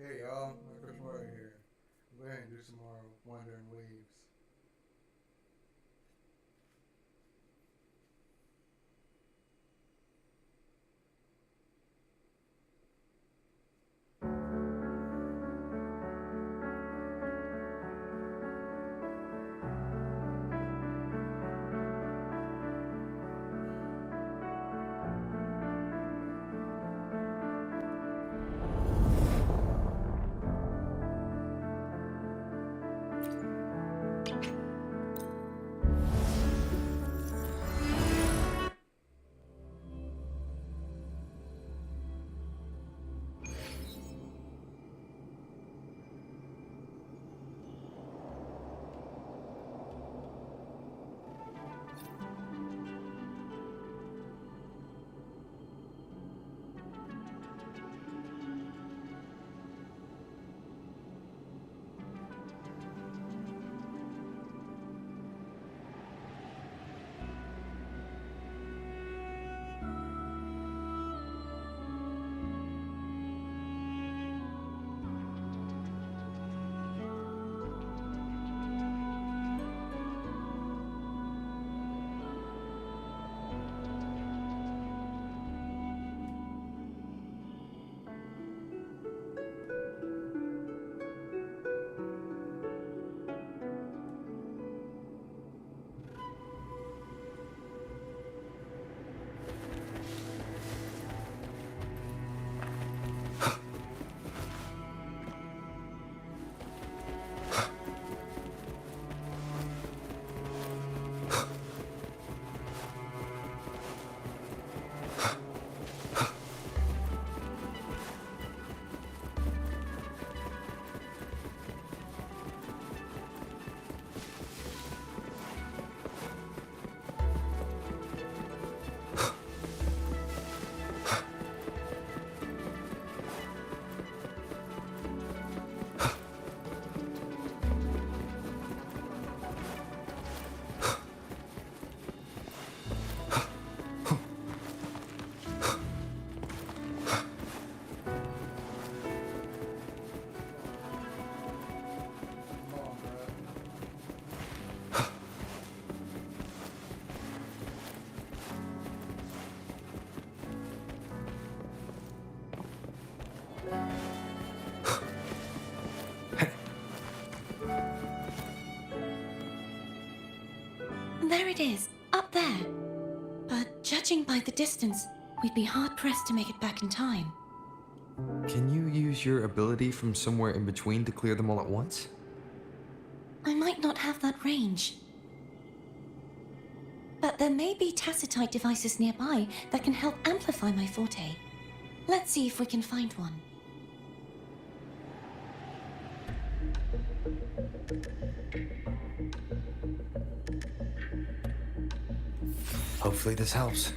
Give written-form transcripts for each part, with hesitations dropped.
Hey y'all, Chris Roy here. Go ahead and do some more Wandering Waves. Come on, bro. There it is, up there. But judging by the distance, we'd be hard-pressed to make it back in time. Can you use your ability from somewhere in between to clear them all at once? I might not have that range. But there may be tacitite devices nearby that can help amplify my forte. Let's see if we can find one. Hopefully this helps.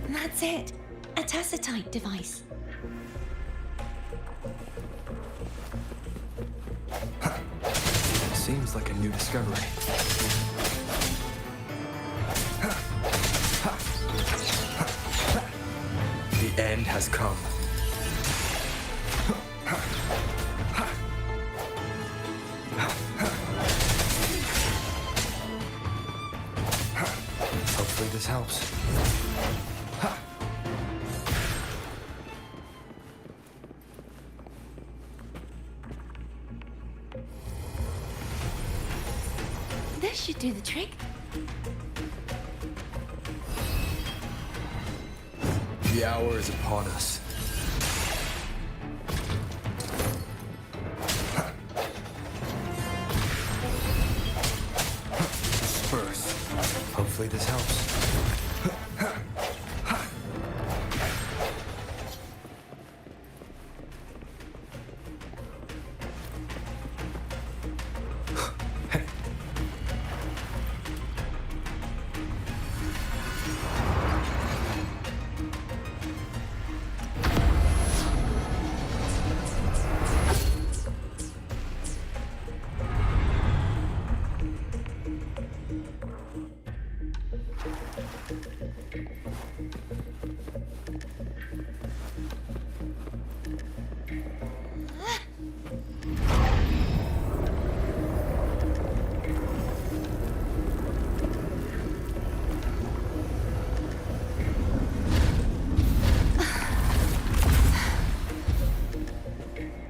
That's it, a tacitite device. Seems like a new discovery. The end has come. Hopefully this helps. This should do the trick. The hour is upon us. first. Hopefully this helps.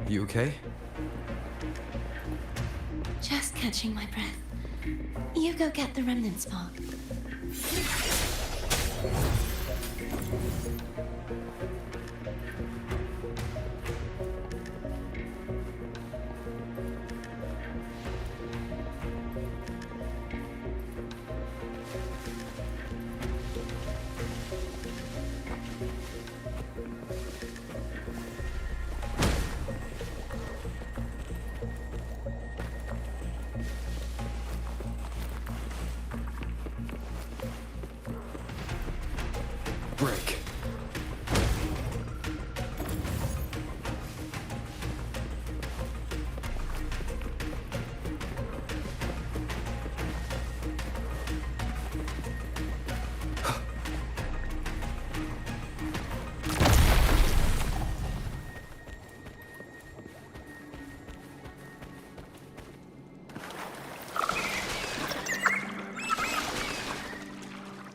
You okay? Just catching my breath. You go get the remnant spark. Break.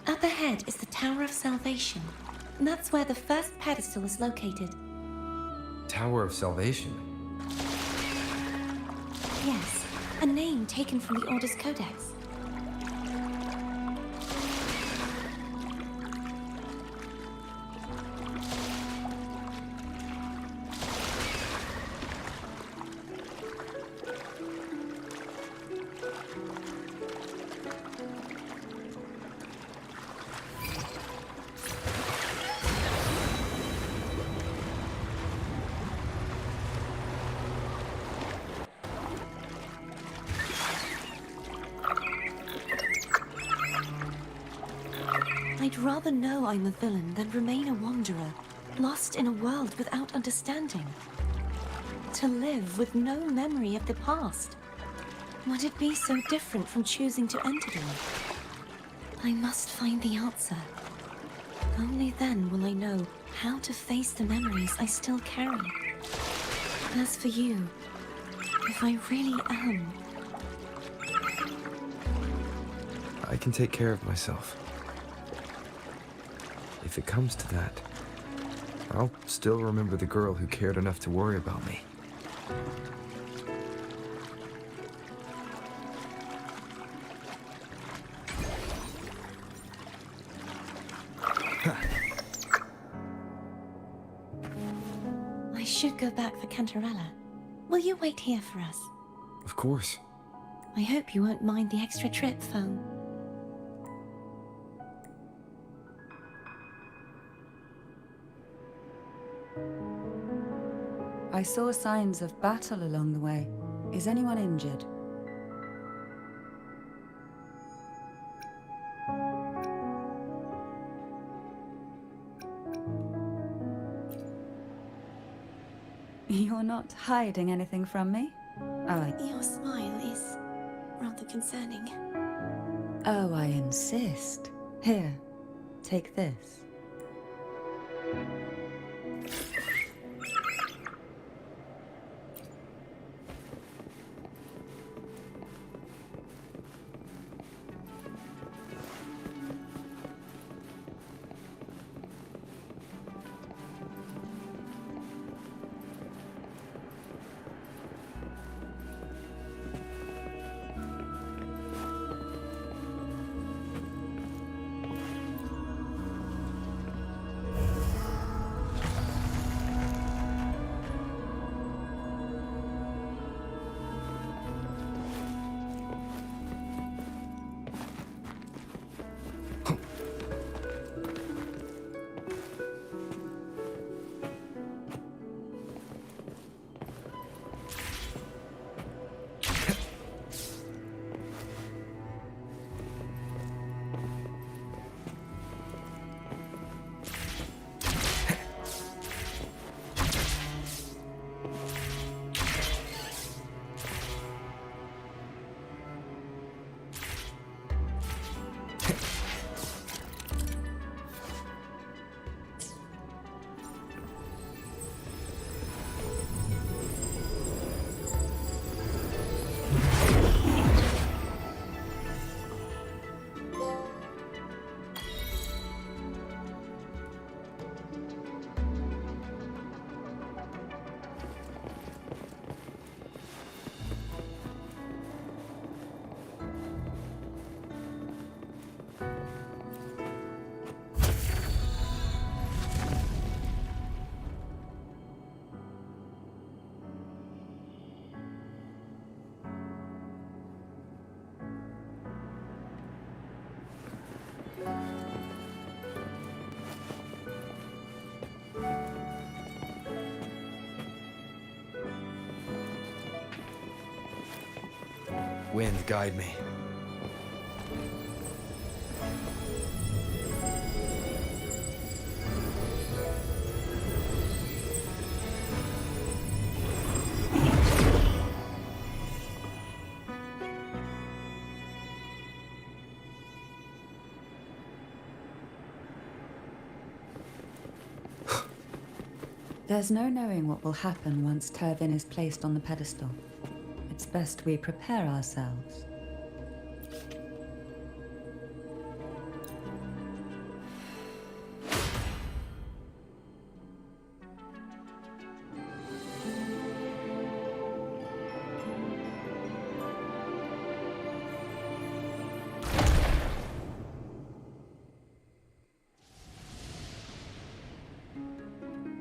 Up ahead is the Tower of Salvation. That's where the first pedestal is located. Tower of Salvation. Yes, a name taken from the Order's Codex. I'd rather know I'm a villain than remain a wanderer, lost in a world without understanding. To live with no memory of the past. Would it be so different from choosing to enter them? I must find the answer. Only then will I know how to face the memories I still carry. As for you, if I really am... I can take care of myself. If it comes to that, I'll still remember the girl who cared enough to worry about me. I should go back for Cantarella. Will you wait here for us? Of course. I hope you won't mind the extra trip, phone. I saw signs of battle along the way. Is anyone injured? You're not hiding anything from me? Your smile is rather concerning. Oh, I insist. Here, take this. wind guide me. There's no knowing what will happen once Turvin is placed on the pedestal. It's best we prepare ourselves.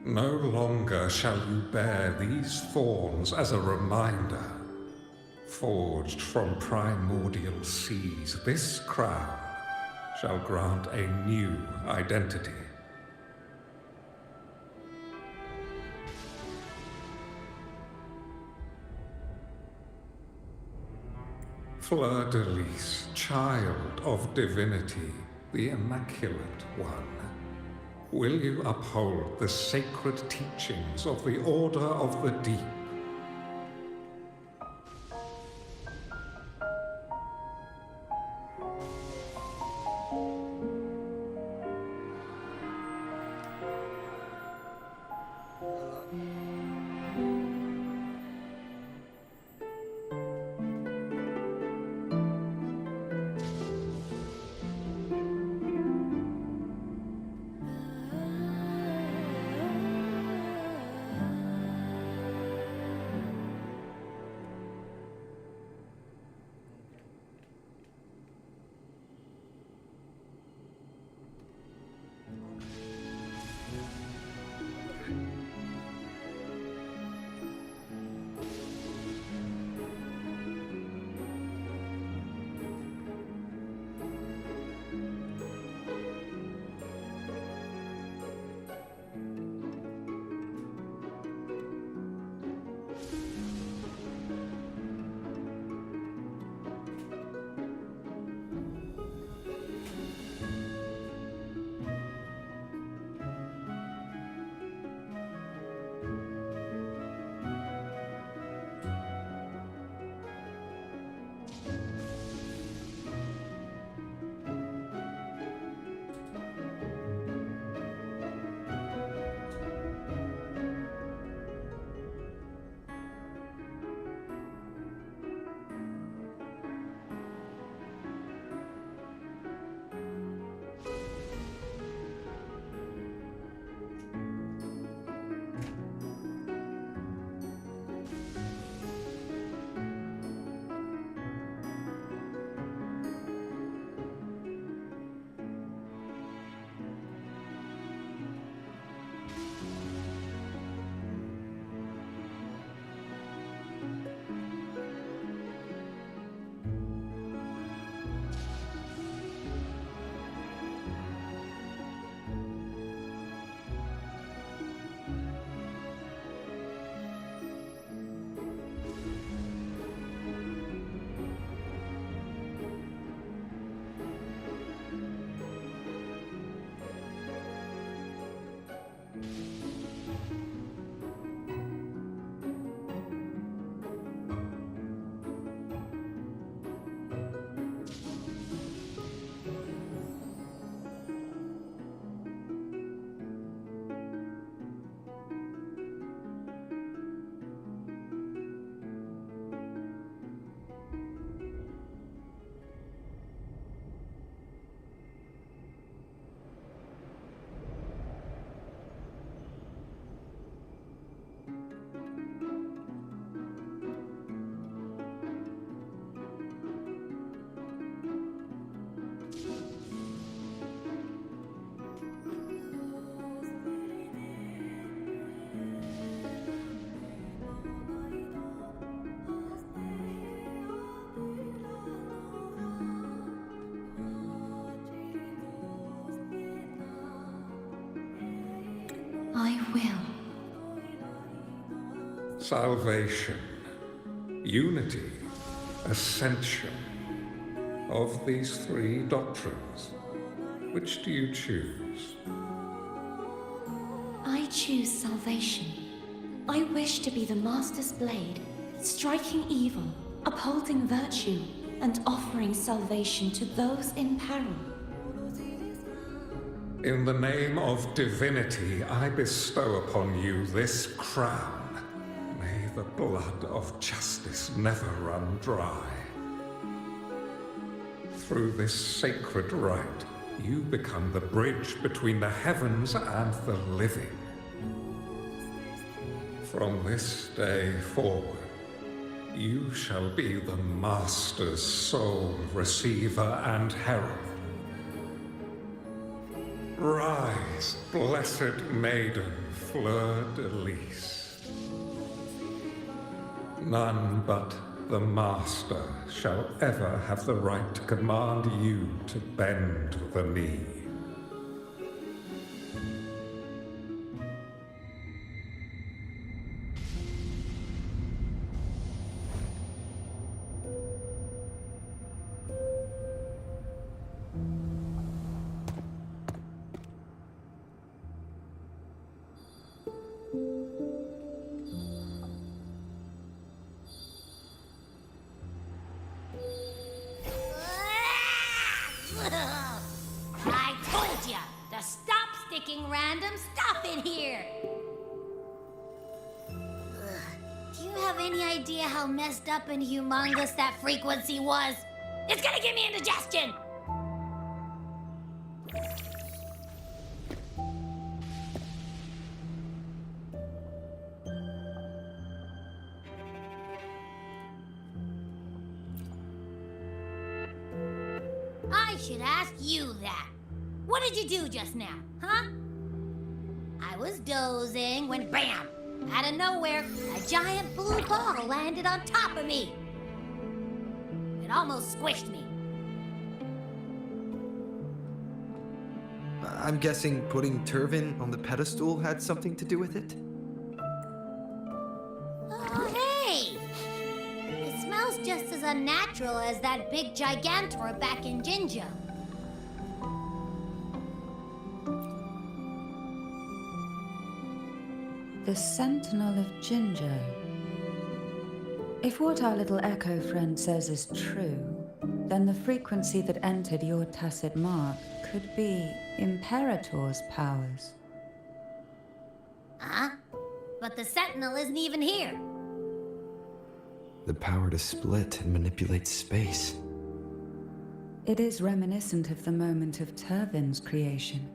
No longer shall you bear these thorns as a reminder. Forged from primordial seas, this crown shall grant a new identity. Fleur-de-Lis, child of divinity, the Immaculate One. Will you uphold the sacred teachings of the Order of the Deep? I will. Salvation, unity, ascension. Of these three doctrines, which do you choose? I choose salvation. I wish to be the Master's blade, striking evil, upholding virtue, and offering salvation to those in peril. In the name of divinity, I bestow upon you this crown. May the blood of justice never run dry. Through this sacred rite, you become the bridge between the heavens and the living. From this day forward, you shall be the Master's sole receiver and herald. Rise, blessed maiden, fleur-de-lis. None but the Master shall ever have the right to command you to bend the knee. I told ya to stop sticking random stuff in here! Do you have any idea how messed up and humongous that frequency was? It's gonna give me indigestion! I should ask you that. What did you do just now, huh? I was dozing when bam! Out of nowhere, a giant blue ball landed on top of me. It almost squished me. I'm guessing putting Turvin on the pedestal had something to do with it? Oh, hey! It smells just as unnatural as that big gigantor back in Jinjo. The Sentinel of Jinjo. If what our little echo friend says is true, then the frequency that entered your tacit mark could be Imperator's powers. Huh? But the Sentinel isn't even here. The power to split and manipulate space. It is reminiscent of the moment of Turvin's creation.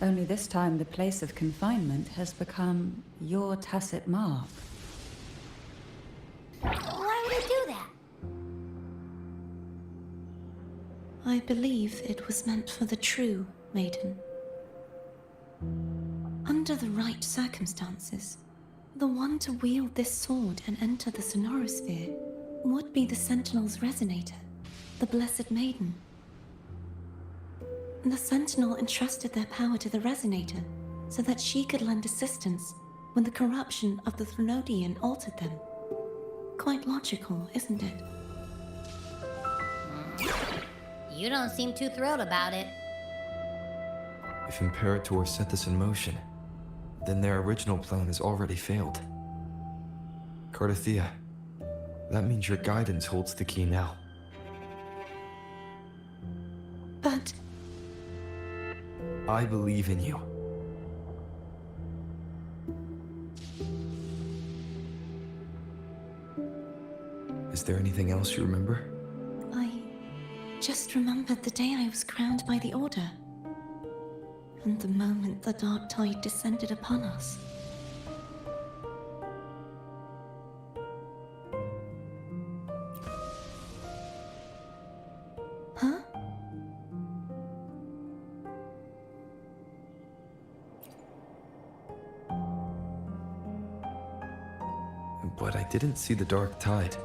Only this time the place of confinement has become your tacit mark. Why would it do that? I believe it was meant for the true maiden. Under the right circumstances, the one to wield this sword and enter the sonorosphere would be the Sentinel's resonator, the Blessed Maiden. The Sentinel entrusted their power to the resonator so that she could lend assistance when the corruption of the Threnodian altered them. Quite logical, isn't it? You don't seem too thrilled about it. If Imperator set this in motion, then their original plan has already failed. Cardathea, that means your guidance holds the key now. But I believe in you. Is there anything else you remember? I just remembered the day I was crowned by the Order. And the moment the dark tide descended upon us. Huh? But I didn't see the dark tide.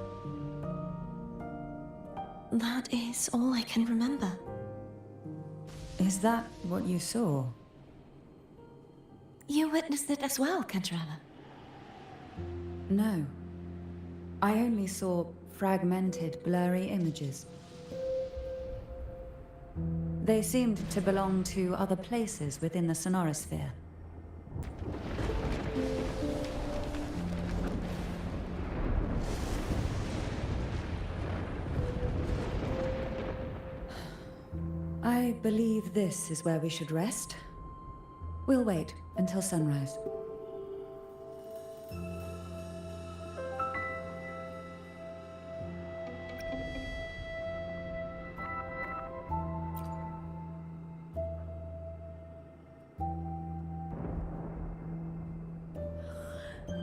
That is all I can remember. Is that what you saw? You witnessed it as well, Cantarella. No. I only saw fragmented, blurry images. They seemed to belong to other places within the sonorosphere. I believe this is where we should rest. We'll wait until sunrise.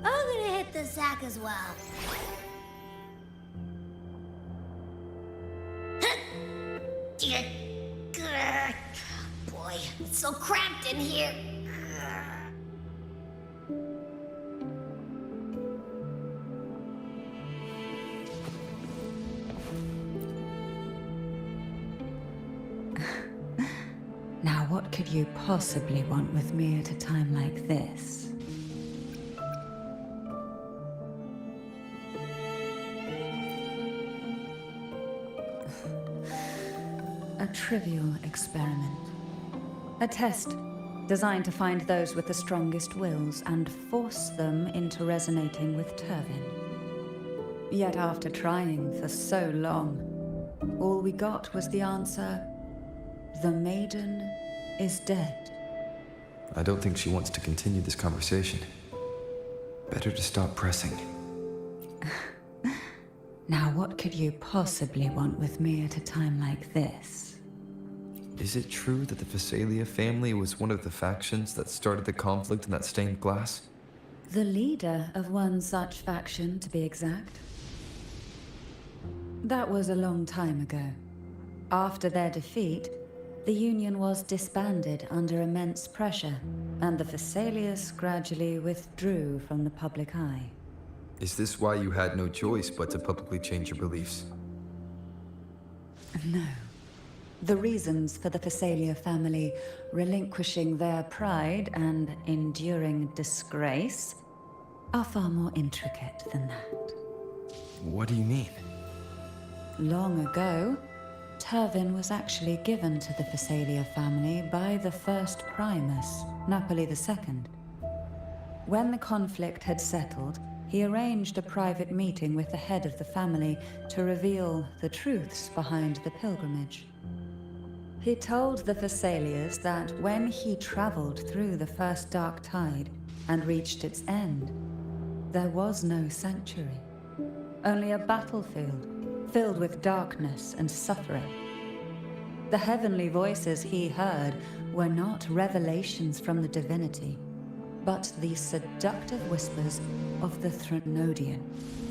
I'm gonna hit the sack as well. Boy, it's so cramped in here. Now, what could you possibly want with me at a time like this? A trivial experiment. A test designed to find those with the strongest wills and force them into resonating with Turvin. Yet after trying for so long, all we got was the answer, "The maiden is dead." I don't think she wants to continue this conversation. Better to stop pressing. Now, what could you possibly want with me at a time like this? Is it true that the Phasalia family was one of the factions that started the conflict in that stained glass? The leader of one such faction, to be exact. That was a long time ago. After their defeat, the Union was disbanded under immense pressure, and the Phasalias gradually withdrew from the public eye. Is this why you had no choice but to publicly change your beliefs? No. The reasons for the Phasalia family relinquishing their pride and enduring disgrace are far more intricate than that. What do you mean? Long ago, Turvin was actually given to the Phasalia family by the first Primus, Napoli II. When the conflict had settled, he arranged a private meeting with the head of the family to reveal the truths behind the pilgrimage. He told the Phasalias that when he traveled through the first dark tide and reached its end, there was no sanctuary, only a battlefield filled with darkness and suffering. The heavenly voices he heard were not revelations from the divinity, but the seductive whispers of the Threnodian,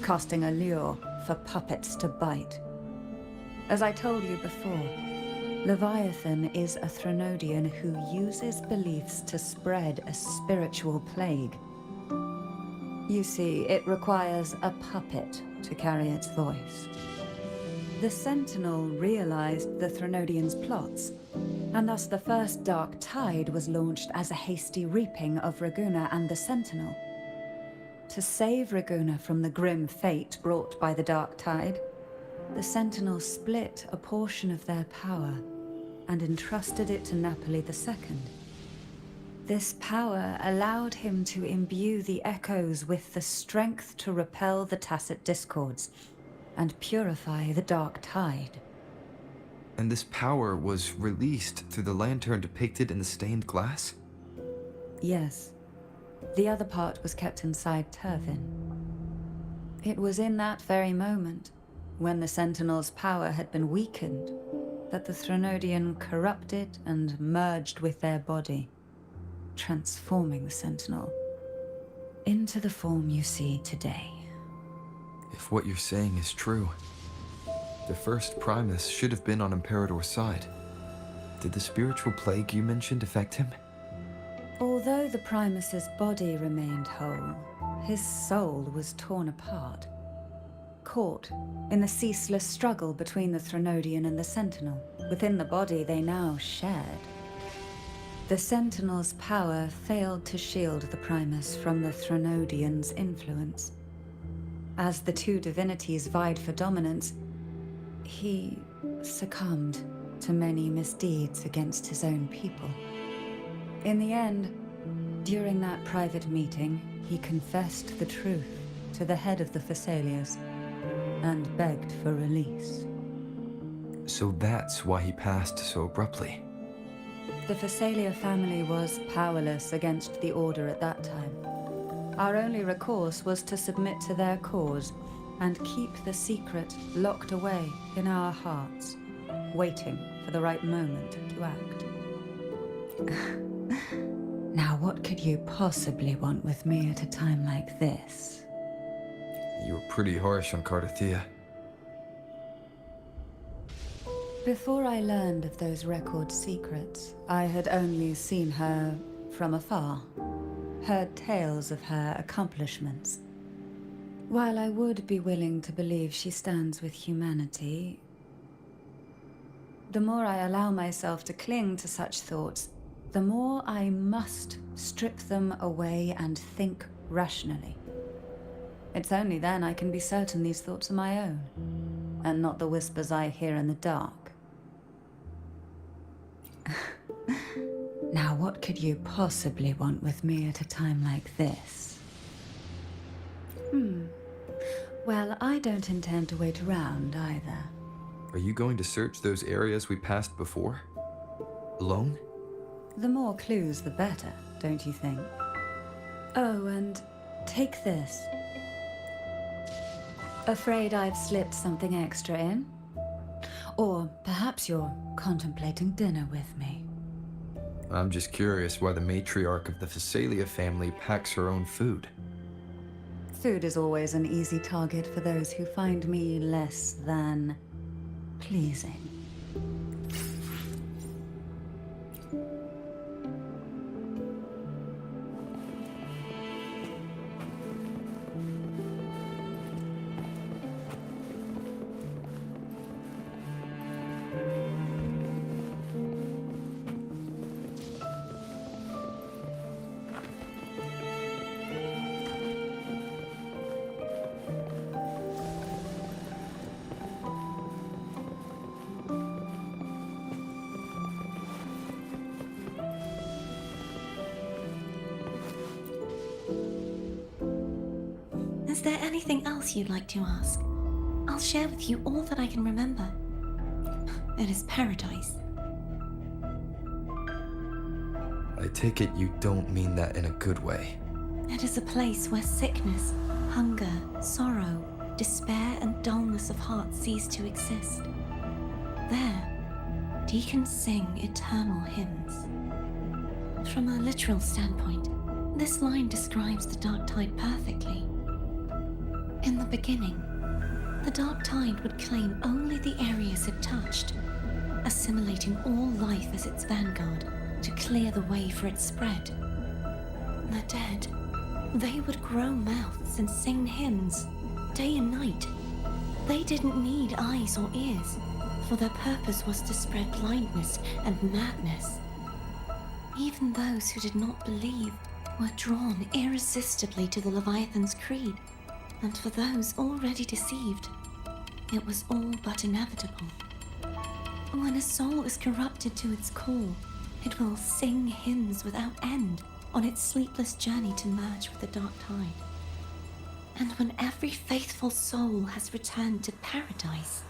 casting a lure for puppets to bite. As I told you before, Leviathan is a Threnodian who uses beliefs to spread a spiritual plague. You see, it requires a puppet to carry its voice. The Sentinel realized the Threnodian's plots, and thus the first Dark Tide was launched as a hasty reaping of Raguna and the Sentinel. To save Raguna from the grim fate brought by the Dark Tide, the Sentinel split a portion of their power and entrusted it to Napoli II. This power allowed him to imbue the echoes with the strength to repel the tacit discords and purify the Dark Tide. And this power was released through the lantern depicted in the stained glass? Yes. The other part was kept inside Turvin. It was in that very moment, when the Sentinel's power had been weakened, that the Threnodian corrupted and merged with their body, transforming the Sentinel into the form you see today. If what you're saying is true, the first Primus should have been on Imperator's side. Did the spiritual plague you mentioned affect him? Although the Primus's body remained whole, his soul was torn apart, caught in the ceaseless struggle between the Threnodian and the Sentinel. Within the body they now shared. The Sentinel's power failed to shield the Primus from the Threnodian's influence. As the two divinities vied for dominance, he succumbed to many misdeeds against his own people. In the end, during that private meeting, he confessed the truth to the head of the Thessalians and begged for release. So that's why he passed so abruptly. The Thessalia family was powerless against the Order at that time. Our only recourse was to submit to their cause and keep the secret locked away in our hearts, waiting for the right moment to act. Now, what could you possibly want with me at a time like this? You were pretty harsh on Cardathia. Before I learned of those record secrets, I had only seen her from afar, heard tales of her accomplishments. While I would be willing to believe she stands with humanity, the more I allow myself to cling to such thoughts, the more I must strip them away and think rationally. It's only then I can be certain these thoughts are my own, and not the whispers I hear in the dark. Now, what could you possibly want with me at a time like this? Well, I don't intend to wait around either. Are you going to search those areas we passed before? Alone? The more clues, the better, don't you think? Oh, and take this. Afraid I've slipped something extra in? Or perhaps you're contemplating dinner with me. I'm just curious why the matriarch of the Thessalia family packs her own food. Food is always an easy target for those who find me less than pleasing. Is there anything else you'd like to ask? I'll share with you all that I can remember. It is paradise. I take it you don't mean that in a good way. It is a place where sickness, hunger, sorrow, despair, and dullness of heart cease to exist. There, deacons sing eternal hymns. From a literal standpoint, this line describes the dark tide perfectly. In the beginning, the dark tide would claim only the areas it touched, assimilating all life as its vanguard to clear the way for its spread. The dead, they would grow mouths and sing hymns, day and night. They didn't need eyes or ears, for their purpose was to spread blindness and madness. Even those who did not believe were drawn irresistibly to the Leviathan's creed, and for those already deceived, it was all but inevitable. When a soul is corrupted to its core, it will sing hymns without end on its sleepless journey to merge with the dark tide. And when every faithful soul has returned to paradise,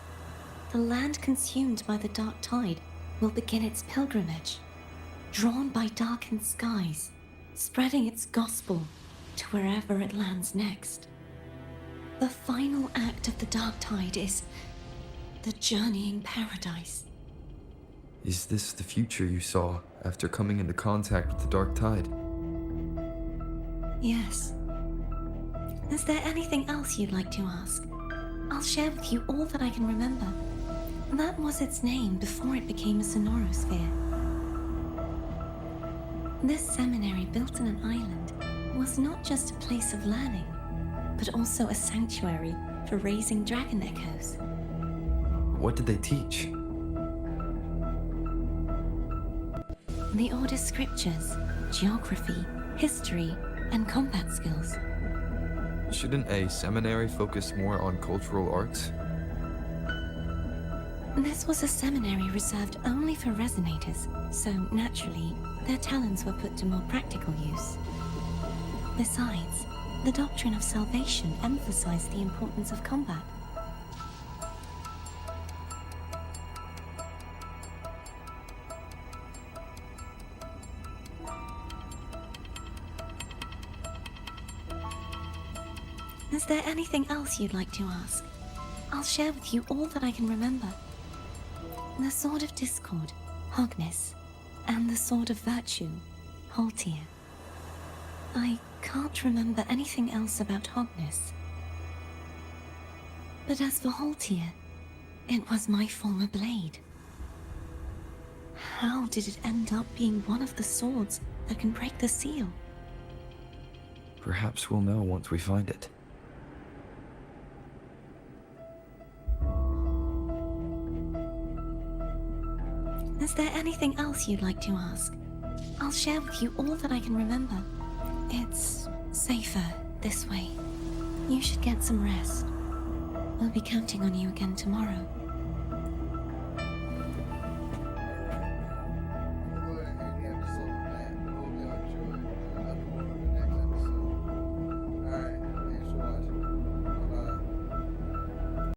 the land consumed by the dark tide will begin its pilgrimage, drawn by darkened skies, spreading its gospel to wherever it lands next. The final act of the dark tide is the journeying paradise. Is this the future you saw after coming into contact with the dark tide? Yes. Is there anything else you'd like to ask? I'll share with you all that I can remember. That was its name before it became a sonorosphere. This seminary, built in an island, was not just a place of learning, but also a sanctuary for raising dragon echoes. What did they teach? The Order scriptures, geography, history, and combat skills. Shouldn't a seminary focus more on cultural arts? This was a seminary reserved only for resonators, so naturally, their talents were put to more practical use. Besides, the doctrine of salvation emphasized the importance of combat. Is there anything else you'd like to ask? I'll share with you all that I can remember. The Sword of Discord, Hogness, and the Sword of Virtue, Haltir. I can't remember anything else about Hogness. But as for Haltir, it was my former blade. How did it end up being one of the swords that can break the seal? Perhaps we'll know once we find it. Is there anything else you'd like to ask? I'll share with you all that I can remember. It's safer this way. You should get some rest. We'll be counting on you again tomorrow.